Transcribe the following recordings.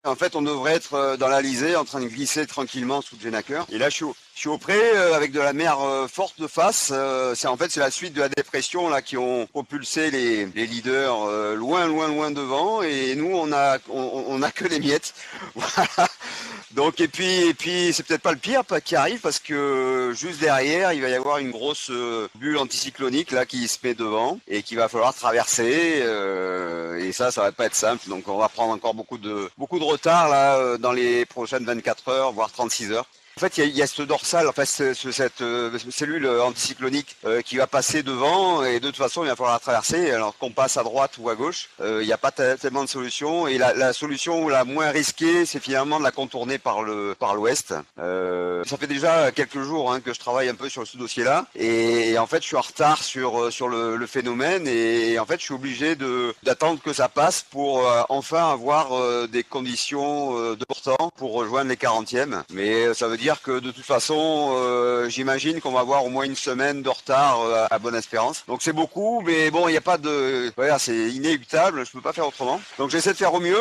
En fait, on devrait être dans l'Alizé en train de glisser tranquillement sous le Genaker. Et là, je suis au pré avec de la mer forte de face. C'est la suite de la dépression là qui ont propulsé les leaders loin devant. Et nous, on a que les miettes. Voilà. Donc et puis c'est peut-être pas le pire qui arrive parce que juste derrière, il va y avoir une grosse bulle anticyclonique là qui se met devant et qu'il va falloir traverser. Et ça va pas être simple. Donc on va prendre encore beaucoup de retard là dans les prochaines 24 heures, voire 36 heures. En fait, il y a ce dorsal, cette cellule anticyclonique qui va passer devant et de toute façon, il va falloir la traverser. Alors qu'on passe à droite ou à gauche, il n'y a pas tellement de solution. Et la solution la moins risquée, c'est finalement de la contourner par l'ouest. Ça fait déjà quelques jours que je travaille un peu sur ce dossier-là. Et en fait, je suis en retard sur le phénomène. Et en fait, je suis obligé d'attendre que ça passe pour enfin avoir des conditions de portant pour rejoindre les 40e. Mais ça veut dire que de toute façon, j'imagine qu'on va avoir au moins une semaine de retard à Bonne Espérance. Donc c'est beaucoup, mais bon, il n'y a pas de... Voilà, c'est inéluctable, je peux pas faire autrement. Donc j'essaie de faire au mieux,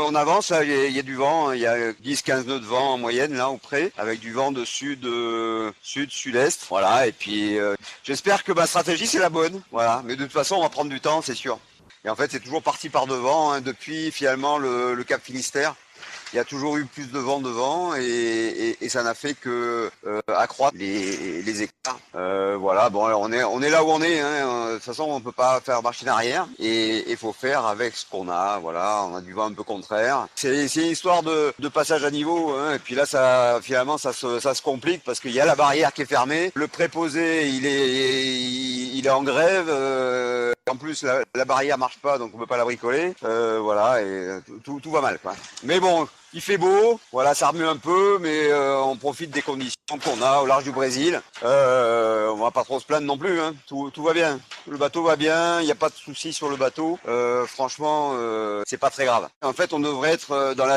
on avance, il y a du vent, il y a 10-15 nœuds de vent en moyenne, là, au près, avec du vent de sud-est. Voilà, et puis j'espère que ma stratégie c'est la bonne. Voilà, mais de toute façon, on va prendre du temps, c'est sûr. Et en fait, c'est toujours parti par devant, depuis finalement le Cap Finistère. Il y a toujours eu plus de vent devant et ça n'a fait que accroître les écarts. Voilà, bon, alors on est là où on est. De toute façon, on peut pas faire machine arrière et il faut faire avec ce qu'on a. Voilà, on a du vent un peu contraire. C'est une histoire de passage à niveau. Et puis là, finalement, ça se complique parce qu'il y a la barrière qui est fermée. Le préposé, il est en grève. En plus, la barrière marche pas, donc on peut pas la bricoler. Voilà, et tout va mal, quoi. Mais bon. Il fait beau, voilà, ça remue un peu, mais on profite des conditions qu'on a au large du Brésil. On va pas trop se plaindre non plus, tout va bien. Le bateau va bien, il n'y a pas de soucis sur le bateau. Franchement, c'est pas très grave. En fait, on devrait être dans la